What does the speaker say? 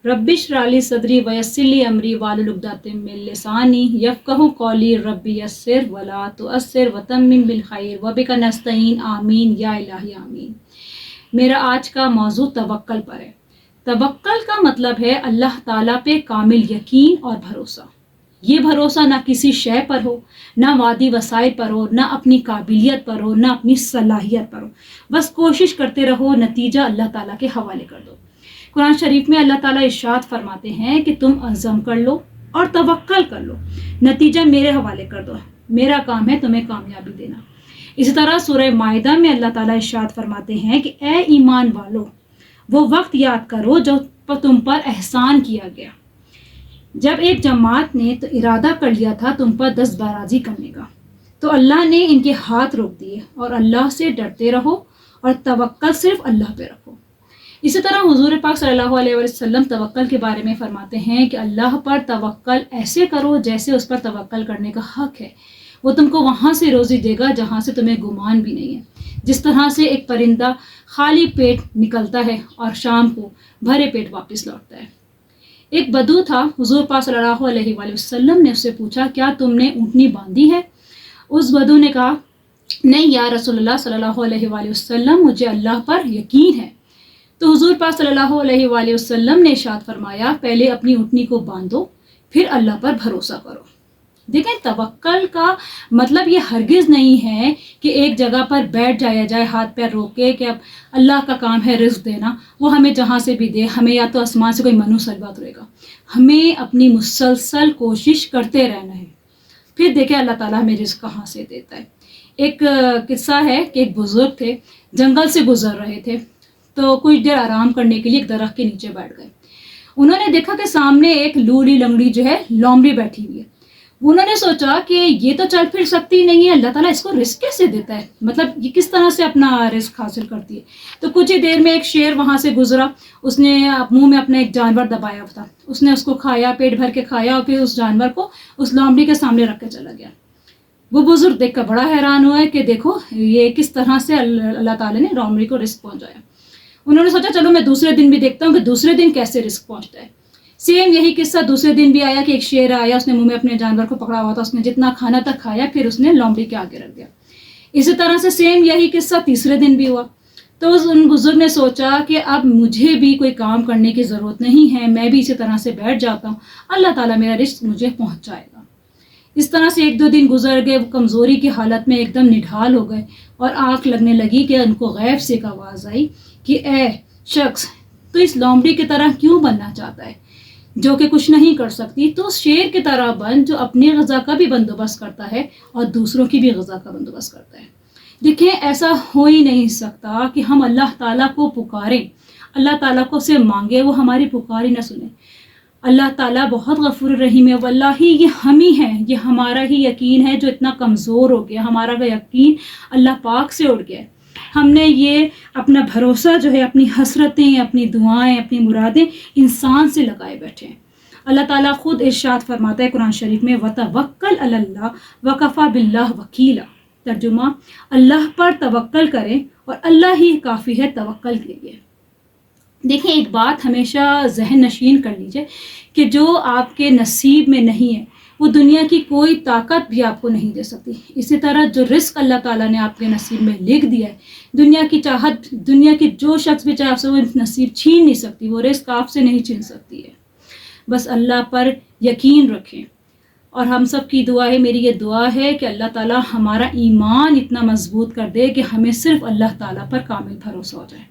Rabbi इश्रह ली सदरी वयस्सिर ली अमरी वाहलुल उक़दतम मिन लिसानी यफ़क़हू क़ौली rabbi यस्सिर वला तुअस्सिर वतम्मिम बिल खैर वबिका नस्तईन आमीन या इलाही आमीन। मेरा आज का मौजू तवक्कल पर है। तवक्कल का मतलब है अल्लाह ताला पे कामिल यकीन और भरोसा। ये भरोसा ना किसी शय पर हो, ना वादी वसाइल पर हो, ना अपनी काबिलियत पर हो, ना अपनी सलाहियत पर हो। बस कोशिश करते रहो, नतीजा अल्लाह ताला के हवाले कर दो। कुरान शरीफ में अल्लाह ताला इरशाद फरमाते हैं कि तुम अज़म कर लो और तवक्कल कर लो, नतीजा मेरे हवाले कर दो, मेरा काम है तुम्हें कामयाबी देना। इसी तरह सूरह माइदा में अल्लाह ताला इरशाद फरमाते हैं कि ए ईमान वालो, वो वक्त याद करो जो तुम पर एहसान किया गया, जब एक जमात ने तो इरादा कर लिया था तुम पर दस्तबराजी करने का, तो अल्लाह ने इनके हाथ रोक दिए। और अल्लाह से डरते रहो और तवक्कल सिर्फ अल्लाह पे रखो। इसी तरह हुजूर पाक सल्लल्लाहु अलैहि वसल्लम तवक्कल के बारे में फरमाते हैं कि अल्लाह पर तवक्कल ऐसे करो जैसे उस पर तवक्कल करने का हक है। वो तुमको वहाँ से रोज़ी देगा जहाँ से तुम्हें गुमान भी नहीं है। जिस तरह से एक परिंदा खाली पेट निकलता है और शाम को भरे पेट वापस लौटता है। एक बदू था, हुजूर पाक सल्लल्लाहु अलैहि वसल्लम ने उससे पूछा, क्या तुमने ऊँटनी बांधी है? उस बदू ने कहा, नहीं या रसूलल्लाह सल्लल्लाहु अलैहि वसल्लम, मुझे अल्लाह पर यकीन है। तो हुजूर पाक सल्लल्लाहु अलैहि वसल्लम ने इरशाद फरमाया, पहले अपनी ऊँटनी को बांधो, फिर अल्लाह पर भरोसा करो। देखें, तवक्कल का मतलब ये हरगिज़ नहीं है कि एक जगह पर बैठ जाया जाए हाथ पैर रोक के कि अब अल्लाह का काम है रिज़्क़ देना, वो हमें जहाँ से भी दे, हमें या तो आसमान से कोई मनु सलवा उतरेगा। हमें अपनी मुसलसल कोशिश करते रहना है, फिर देखें अल्लाह ताला हमें रिज़्क़ कहाँ से देता है। एक किस्सा है कि एक बुज़ुर्ग थे, जंगल से गुजर रहे थे, तो कुछ देर आराम करने के लिए एक दरख्त के नीचे बैठ गए। उन्होंने देखा कि सामने एक लूली लंगड़ी जो है लोमड़ी बैठी हुई है। उन्होंने सोचा कि ये तो चल फिर सकती नहीं है, अल्लाह ताला इसको रिस्क कैसे देता है, मतलब ये किस तरह से अपना रिस्क हासिल करती है। तो कुछ ही देर में एक शेर वहाँ से गुजरा, उसने मुंह में अपना एक जानवर दबाया था, उसने उसको खाया, पेट भर के खाया और फिर उस जानवर को उस लोमड़ी के सामने रख के चला गया। वो बुजुर्ग देख कर बड़ा हैरान हुआ है कि देखो ये किस तरह से अल्लाह ताला ने लोमड़ी को रिस्क पहुँचाया। उन्होंने सोचा चलो मैं दूसरे दिन भी देखता हूँ कि दूसरे दिन कैसे रिस्क पहुँचता है। सेम यही किस्सा दूसरे दिन भी आया कि एक शेर आया, उसने मुंह में अपने जानवर को पकड़ा हुआ था, उसने जितना खाना तक खाया, फिर उसने लोमड़ी के आगे रख दिया। इसी तरह से सेम यही किस्सा तीसरे दिन भी हुआ। तो उन बुजुर्ग ने सोचा कि अब मुझे भी कोई काम करने की ज़रूरत नहीं है, मैं भी इसी तरह से बैठ जाता हूँ, अल्लाह ताला मेरा रिस्क मुझे पहुँचाएगा। इस तरह से एक दो दिन गुजर गए, वो कमज़ोरी की हालत में एकदम निढाल हो गए और आँख लगने लगी कि उनको गैब से एक आवाज़ आई कि ए शख्स, तो इस लोमड़ी की तरह क्यों बनना चाहता है जो कि कुछ नहीं कर सकती? तो शेर की तरह बन जो अपनी ग़िज़ा का भी बंदोबस्त करता है और दूसरों की भी ग़िज़ा का बंदोबस्त करता है। देखिए, ऐसा हो ही नहीं सकता कि हम अल्लाह ताला को पुकारें, अल्लाह ताला को से मांगे, वो हमारी पुकार ही ना सुने। अल्लाह ताला बहुत गफूर रहीम है। वल्लाही ये हम ही हैं, ये हमारा ही यकीन है जो इतना कमज़ोर हो गया, हमारा का यकीन अल्लाह पाक से उड़ गया। हमने ये अपना भरोसा जो है, अपनी हसरतें, अपनी दुआएं, अपनी मुरादें इंसान से लगाए बैठे हैं। अल्लाह ताला खुद इरशाद फरमाता है कुरान शरीफ में, वतवक्कल अलल्लाह वकफ़ा बिल्लाह वकीला। तर्जुमा, अल्लाह पर तवक्कल करें और अल्लाह ही काफ़ी है तवक्कल के लिए। देखिए, एक बात हमेशा जहन नशीन कर लीजिए कि जो आपके नसीब में नहीं है वो दुनिया की कोई ताकत भी आपको नहीं दे सकती। इसी तरह जो रिस्क अल्लाह ताला ने आपके नसीब में लिख दिया है, दुनिया की चाहत, दुनिया की जो शख्स भी चाहे आपसे वो नसीब छीन नहीं सकती, वो रिस्क आपसे नहीं छीन सकती है। बस अल्लाह पर यकीन रखें। और हम सब की दुआ है, मेरी ये दुआ है कि अल्लाह ताला हमारा ईमान इतना मजबूत कर दे कि हमें सिर्फ अल्लाह ताला पर कामिल भरोसा हो जाए।